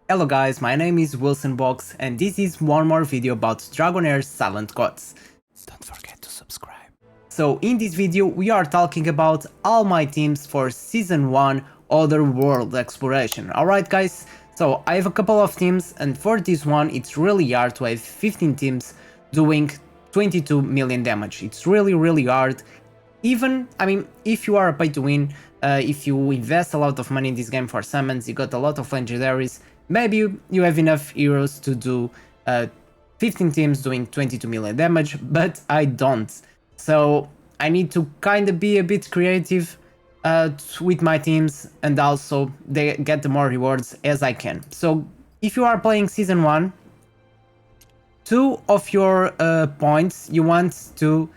Hello guys, my name is WilsonBox and this is one more video about Dragonheir's Silent Gods. Don't forget to subscribe. So in this video we are talking about all my teams for Season 1 OtherWorld exploration. Alright guys, so I have a couple of teams and for this one it's really hard to have 15 teams doing 22 million damage. It's really hard. Even, if you are a pay to win, if you invest a lot of money in this game for summons, you got a lot of legendaries, maybe you have enough heroes to do 15 teams doing 22 million damage, but I don't. So I need to kind of be a bit creative with my teams and also they get the more rewards as I can. So if you are playing Season 1, 2 of your points you want to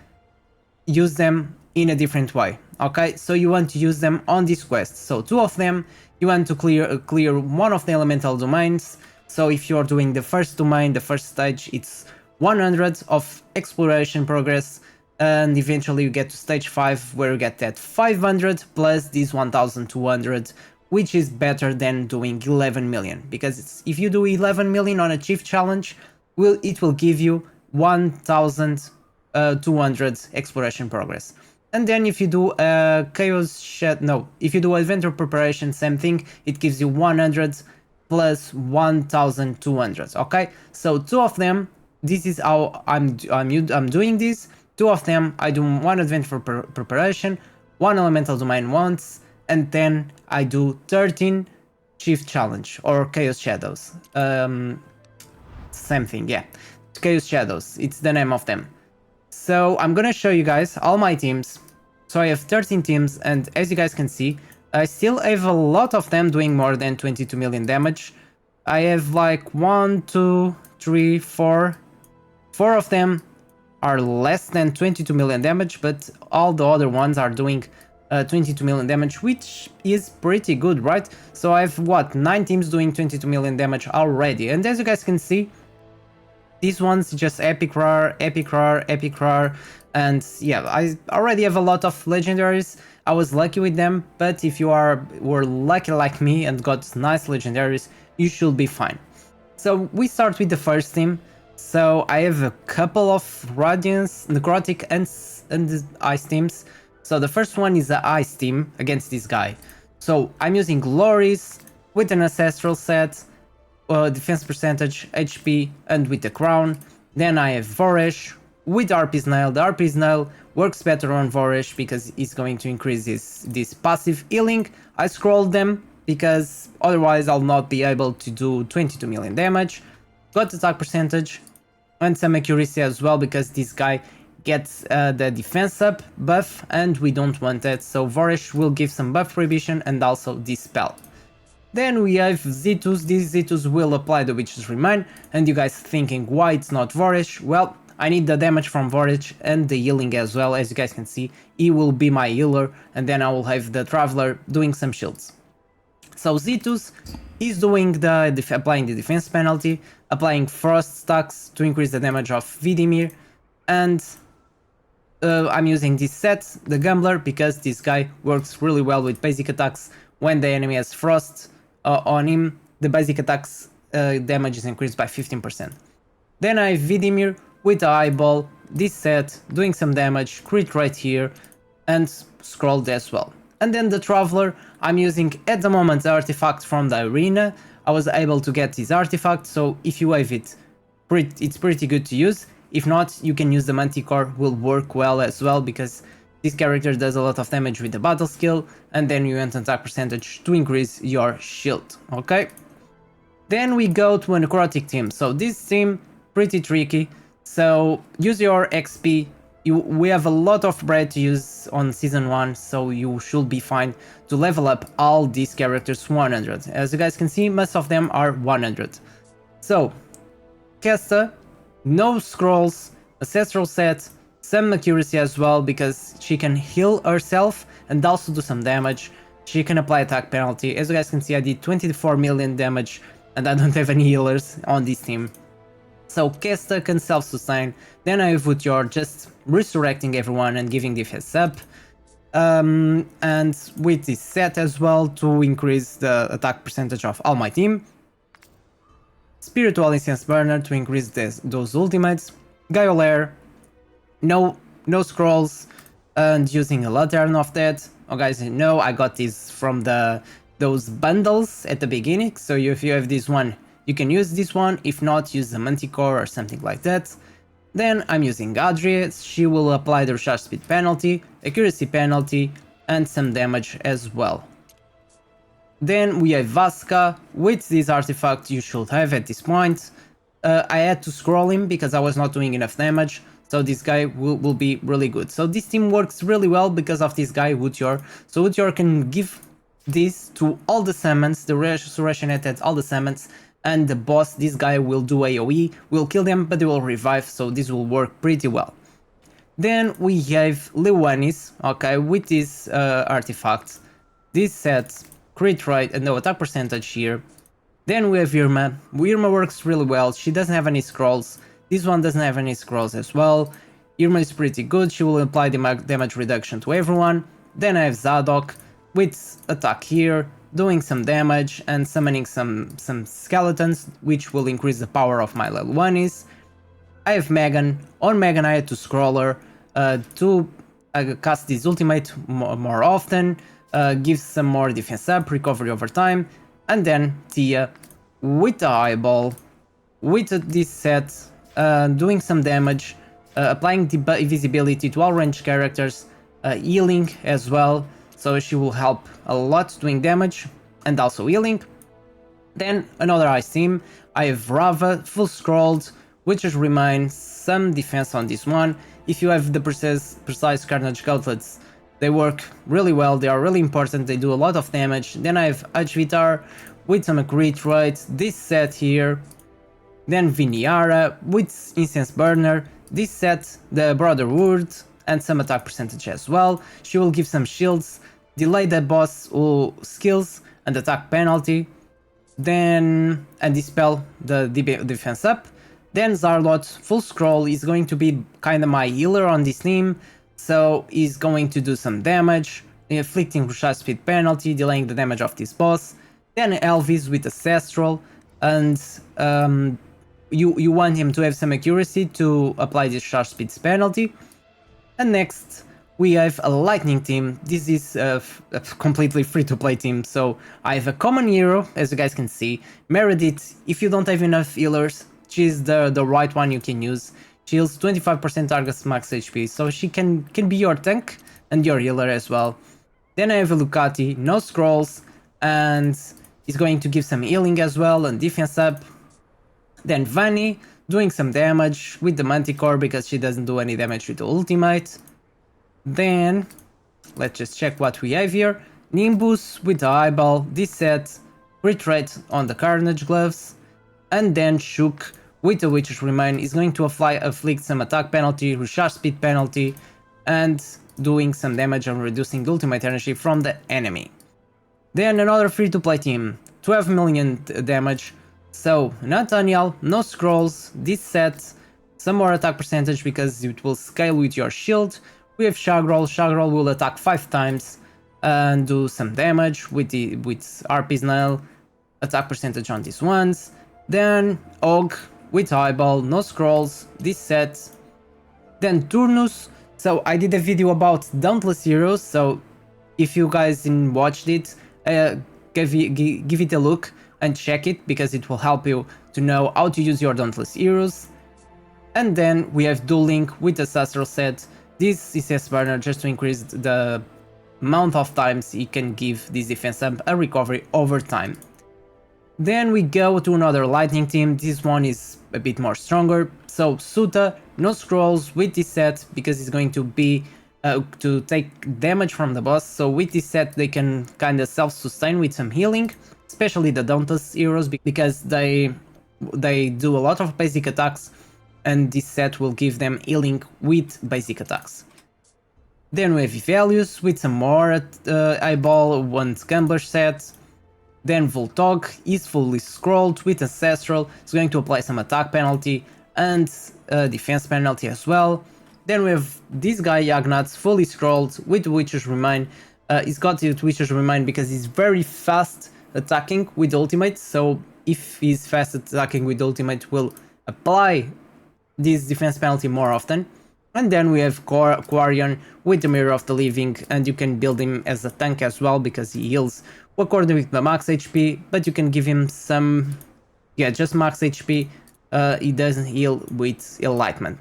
use them in a different way. Okay, so you want to use them on this quest. So 2 of them you want to clear one of the elemental domains. So if you're doing the first domain, the first stage, it's 100 of exploration progress, and eventually you get to stage 5 where you get that 500 plus this 1200, which is better than doing 11 million, because if you do 11 million on a chief challenge, it will give you 1200 exploration progress. And then if you do if you do adventure preparation, same thing, it gives you 100 plus 1200. Okay, so 2 of them, this is how I'm doing this. 2 of them I do 1 adventure preparation, 1 elemental domain once, and then I do 13 chief challenge or chaos shadows. Same thing, yeah, chaos shadows, it's the name of them. So I'm gonna show you guys all my teams. So I have 13 teams, and as you guys can see, I still have a lot of them doing more than 22 million damage. I have like 1, 2, 3, 4. 4 of them are less than 22 million damage, but all the other ones are doing 22 million damage, which is pretty good, right? So I have, 9 teams doing 22 million damage already. And as you guys can see, these ones just epic rare, and yeah, I already have a lot of legendaries. I was lucky with them, but if you were lucky like me and got nice legendaries, you should be fine. So we start with the first team. So I have a couple of Radiance, Necrotic and Ice teams. So the first one is the Ice team against this guy. So I'm using Loris with an Ancestral set, defense percentage, HP, and with the crown. Then I have Voresh with RP Snail. The RP Snail works better on Voresh because it's going to increase this passive healing. I scrolled them because otherwise I'll not be able to do 22 million damage. Got attack percentage and some accuracy as well because this guy gets the defense up buff and we don't want that. So Voresh will give some buff prohibition and also dispel. Then we have Zitus. These Zitus will apply the Witch's Remain, and you guys thinking why it's not Voresh? Well, I need the damage from Voresh and the healing as well. As you guys can see, he will be my healer, and then I will have the Traveler doing some shields. So Zitus is doing applying the defense penalty, applying Frost stacks to increase the damage of Vidimir, and I'm using this set, the Gambler, because this guy works really well with basic attacks. When the enemy has Frost on him, the basic attacks damage is increased by 15%. Then I have Vidimir with the Eyeball, this set, doing some damage, crit right here, and scrolled as well. And then the Traveler, I'm using at the moment the artifact from the arena. I was able to get this artifact, so if you have it, it's pretty good to use. If not, you can use the Manticore, will work well as well, because this character does a lot of damage with the battle skill, and then you want attack percentage to increase your shield, okay? Then we go to a Necrotic team. So this team, pretty tricky. So use your XP. We have a lot of bread to use on Season 1, so you should be fine to level up all these characters 100. As you guys can see, most of them are 100. So, Kesta, no scrolls, Ancestral set, some accuracy as well because she can heal herself and also do some damage. She can apply attack penalty. As you guys can see, I did 24 million damage and I don't have any healers on this team. So Kesta can self-sustain. Then I have Vutyor just resurrecting everyone and giving the heads up. And with this set as well to increase the attack percentage of all my team. Spiritual Incense Burner to increase those ultimates, Gaolair, no scrolls, and using a lantern of that. Oh guys, you know I got this from those bundles at the beginning, so if you have this one, you can use this one. If not, use the Manticore or something like that. Then I'm using Adria. She will apply the recharge speed penalty, accuracy penalty, and some damage as well. Then we have Vasca. With this artifact you should have at this point. I had to scroll him because I was not doing enough damage, so this guy will be really good. So this team works really well because of this guy, Woodyor. So Woodyor can give this to all the summons, the resurrection at all the summons, and the boss, this guy will do AoE, will kill them, but they will revive, so this will work pretty well. Then we have Lewanis, okay, with this artifact. This set crit rate and no attack percentage here. Then we have Irma. Irma works really well, she doesn't have any scrolls. This one doesn't have any scrolls as well. Irma is pretty good, she will apply damage reduction to everyone. Then I have Zadok with attack here, doing some damage and summoning some skeletons, which will increase the power of my level 1s. I have Megan. On Megan I had to scroll her to cast this ultimate more often, gives some more defense up, recovery over time, and then Tia with the eyeball, with this set, doing some damage, applying invisibility to all ranged characters, healing as well, so she will help a lot doing damage and also healing. Then another ice team, I have Rava, full scrolled, witches remain, some defense on this one. If you have the precise Carnage Gauntlets, they work really well, they are really important, they do a lot of damage. Then I have Ajvitar with some crit rate, this set here. Then Viniara with Incense Burner, this set, the Brotherhood, and some attack percentage as well. She will give some shields, delay the boss skills and attack penalty, then and dispel the defense up. Then Zarlot, full scroll, is going to be kinda my healer on this team, so he's going to do some damage, inflicting recharge speed penalty, delaying the damage of this boss. Then Elvis with Ancestral, and you want him to have some accuracy to apply this recharge speed penalty. And next we have a lightning team. This is a completely free-to-play team, so I have a common hero, as you guys can see, Meredith. If you don't have enough healers, she's the right one you can use. She heals 25% target's max HP, so she can be your tank and your healer as well. Then I have a Lucati, no scrolls, and he's going to give some healing as well and defense up. Then Vanny, doing some damage with the Manticore because she doesn't do any damage with the ultimate. Then, let's just check what we have here. Nimbus with the eyeball, this set, crit rate on the Carnage gloves. And then Shook with the Witch's Remain is going to afflict some attack penalty, recharge speed penalty, and doing some damage on reducing the ultimate energy from the enemy. Then another free-to-play team, 12 million damage. So, Nathaniel, no scrolls, this set, some more attack percentage because it will scale with your shield. We have Shagrol. Shagrol will attack 5 times and do some damage with RP's nail, attack percentage on these ones. Then Og with eyeball, no scrolls, this set. Then Turnus. So I did a video about Dauntless Heroes, so if you guys didn't watch it, give it a look and check it because it will help you to know how to use your Dauntless Heroes. And then we have Duel Link with the Sastral set. This is a burner just to increase the amount of times he can give this defense up a recovery over time. Then we go to another lightning team. This one is a bit more stronger. So Suta, no scrolls with this set because it's going to be to take damage from the boss. So with this set they can kind of self-sustain with some healing, especially the Dauntless heroes because they do a lot of basic attacks, and this set will give them healing with basic attacks. Then we have Ivelius with some more eyeball, one Gambler set. Then Voltog is fully scrolled with Ancestral, it's going to apply some attack penalty and defense penalty as well. Then we have this guy Yagnats fully scrolled with Witcher's Remain. He's got the Witcher's Remain because he's very fast attacking with ultimate, so if he's fast attacking with ultimate, will apply this defense penalty more often. And then we have Quarion with the Mirror of the Living, and you can build him as a tank as well because he heals according with the max HP, but you can give him some, just max HP. He doesn't heal with Enlightenment.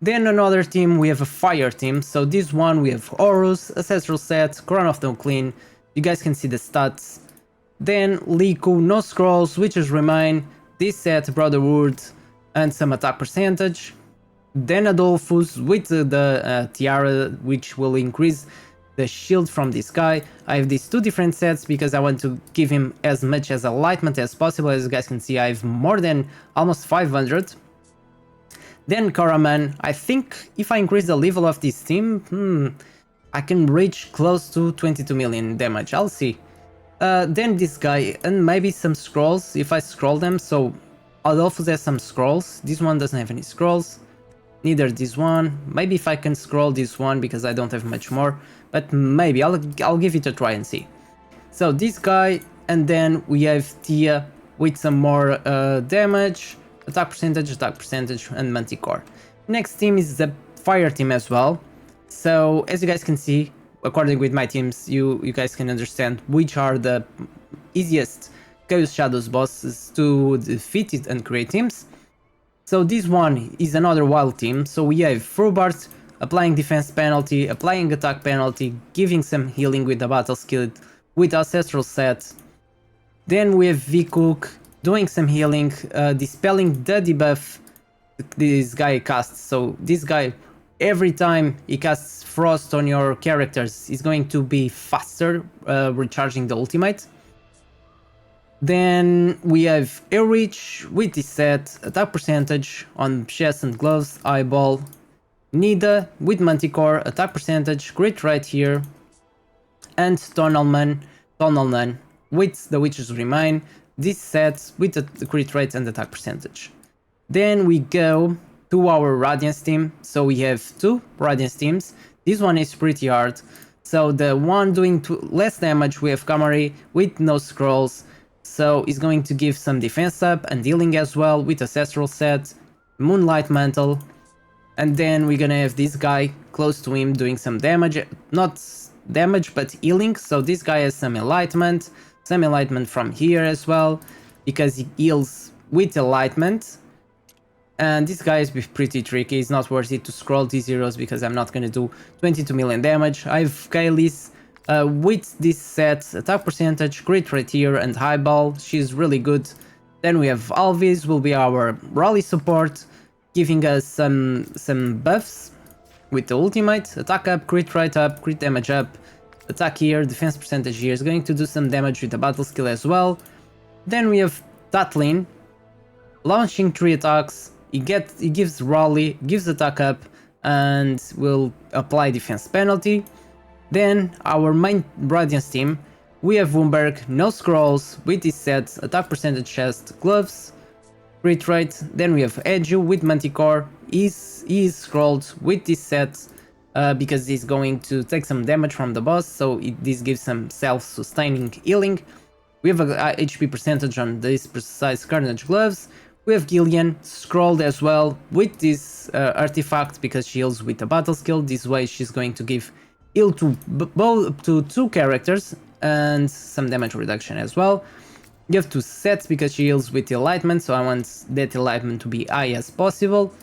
Then another team, we have a fire team. So this one we have Horus, Ancestral Set, Crown of the Unclean. You guys can see the stats. Then Liku, no scrolls, Witches Remain, this set, Brotherhood, and some attack percentage. Then Adolphus with the Tiara, which will increase the shield from this guy. I have these two different sets because I want to give him as much as enlightenment as possible. As you guys can see, I have more than almost 500. Then Karaman, I think if I increase the level of this team, I can reach close to 22 million damage, I'll see. Then this guy, and maybe some scrolls if I scroll them. So Adolphus has some scrolls, this one doesn't have any scrolls. Neither this one. Maybe if I can scroll this one because I don't have much more, but maybe I'll give it a try and see. So this guy, and then we have Tia with some more damage, attack percentage, and Manticore. Next team is the fire team as well. So as you guys can see, according with my teams, you guys can understand which are the easiest Chaos Shadows bosses to defeat it and create teams. So this one is another wild team, so we have Frubart applying defense penalty, applying attack penalty, giving some healing with the battle skill with Ancestral Set. Then we have Vcook doing some healing, dispelling the debuff this guy casts. So this guy, every time he casts Frost on your characters, is going to be faster recharging the ultimate. Then we have Air Reach with this set, attack percentage on chest and gloves, eyeball. Nida with Manticore, attack percentage, crit rate here. And Tonalman with the Witches Remain, this set with the crit rate and attack percentage. Then we go to our Radiance team, so we have two Radiance teams. This one is pretty hard. So the one doing less damage, we have Kamari with no scrolls. So he's going to give some defense up and healing as well with Ancestral Set, Moonlight Mantle. And then we're gonna have this guy close to him doing some damage, not damage but healing. So this guy has some enlightenment from here as well, because he heals with enlightenment. And this guy is pretty tricky, it's not worth it to scroll these zeros because I'm not gonna do 22 million damage. I have Kaylis with this set, attack percentage, crit rate here, and highball, she's really good. Then we have Alvis, will be our rally support, giving us some buffs with the ultimate, attack up, crit rate up, crit damage up, attack here, defense percentage here, is going to do some damage with the battle skill as well. Then we have Tatlin, launching 3 attacks, he gives rally, gives attack up, and will apply defense penalty. Then our main Radiance team, we have Wumberg, no scrolls, with this set, attack percentage, chest, gloves, crit rate. Then we have Edu with Manticore, he's scrolled with this set because he's going to take some damage from the boss, so this gives some self-sustaining healing. We have a HP percentage on this precise Carnage gloves. We have Gillian, scrolled as well with this artifact because she heals with the battle skill. This way she's going to give heal to both to 2 characters and some damage reduction as well. You have 2 sets because she heals with enlightenment, so I want that enlightenment to be high as possible.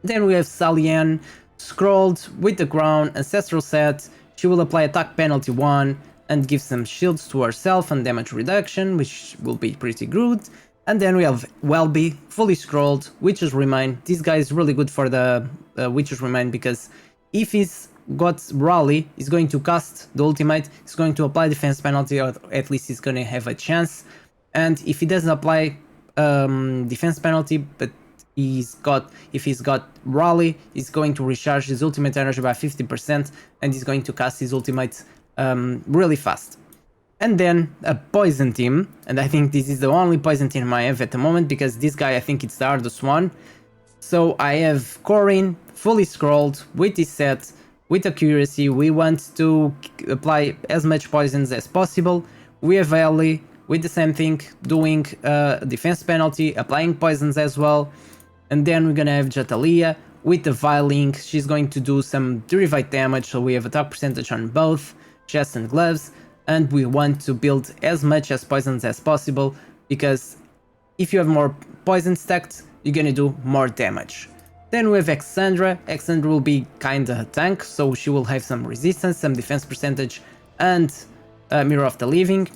Then we have Salian, scrolled with the crown, ancestral set. She will apply attack penalty 1 and give some shields to herself and damage reduction, which will be pretty good. And then we have Welby, fully scrolled, Witches Remain. This guy is really good for the Witches Remain because if he's got Rally, he's going to cast the ultimate, he's going to apply defense penalty, or at least he's going to have a chance. And if he doesn't apply defense penalty, but if he's got Rally, he's going to recharge his ultimate energy by 50% and he's going to cast his ultimate really fast. And then a poison team, and I think this is the only poison team I have at the moment because this guy, I think it's the hardest one. So I have Corin, fully scrolled with this set, with accuracy. We want to apply as much poisons as possible. We have Ellie with the same thing, doing defense penalty, applying poisons as well. And then we're gonna have Jatalia with the Viling. She's going to do some derivate damage, so we have attack percentage on both chest and gloves. And we want to build as much as poisons as possible, because if you have more poison stacked, you're gonna do more damage. Then we have Exandra. Exandra will be kinda a tank, so she will have some resistance, some defense percentage, and Mirror of the Living.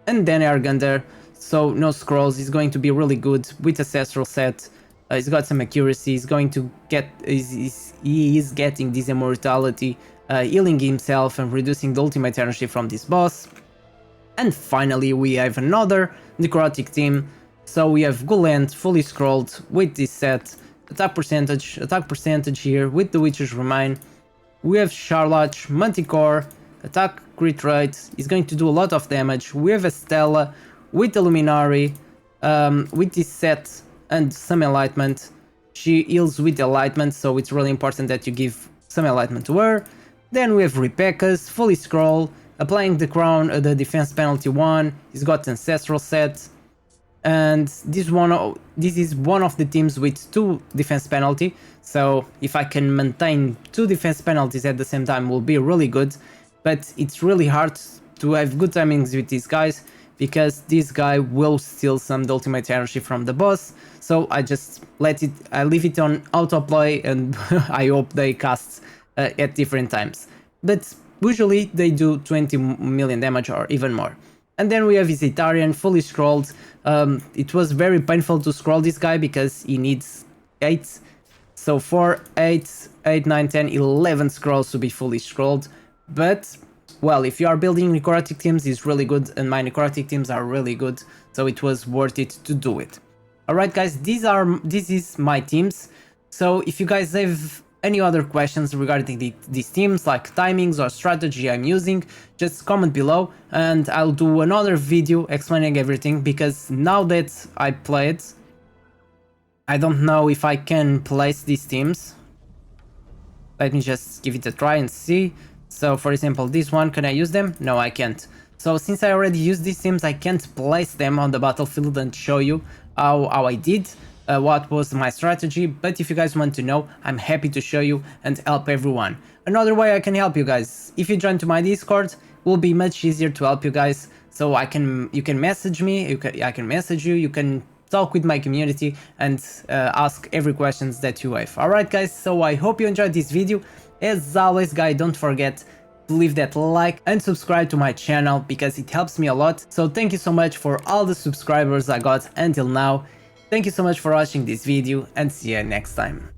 And then Argander, so no scrolls, is going to be really good with Ancestral set. He's got some accuracy, he's going to get, he is getting this immortality, healing himself and reducing the ultimate energy from this boss. And finally we have another Necrotic team, so we have Gulent fully scrolled with this set, attack percentage here with the Witcher's Remain. We have Charlotte, Manticore, attack crit rate, is going to do a lot of damage. We have Estella with the Luminari, with this set and some enlightenment. She heals with enlightenment, so it's really important that you give some enlightenment to her. Then we have Rebecca's fully scroll, applying the crown, the defense penalty 1. He's got ancestral set, and this is one of the teams with 2 defense penalty. So if I can maintain 2 defense penalties at the same time, will be really good. But it's really hard to have good timings with these guys, because this guy will steal some the ultimate energy from the boss. So I just leave it on autoplay, and I hope they cast at different times. But usually they do 20 million damage or even more. And then we have Visitarian fully scrolled. It was very painful to scroll this guy because he needs 8. So 4, 8, 9, 10, 11 scrolls to be fully scrolled. But well, if you are building necrotic teams, it's really good, and my necrotic teams are really good, so it was worth it to do it. Alright guys, this is my teams. So if you guys have any other questions regarding these teams, like timings or strategy I'm using, just comment below and I'll do another video explaining everything, because now that I played, I don't know if I can place these teams. Let me just give it a try and see. So for example, this one, can I use them? No, I can't. So since I already used these teams, I can't place them on the battlefield and show you how I did, what was my strategy. But if you guys want to know, I'm happy to show you and help everyone. Another way I can help you guys, if you join to my Discord, it will be much easier to help you guys. So you can message me, I can message you, you can talk with my community and ask every questions that you have. Alright guys, so I hope you enjoyed this video. As always guys, don't forget to leave that like and subscribe to my channel, because it helps me a lot. So thank you so much for all the subscribers I got until now. Thank you so much for watching this video, and see you next time.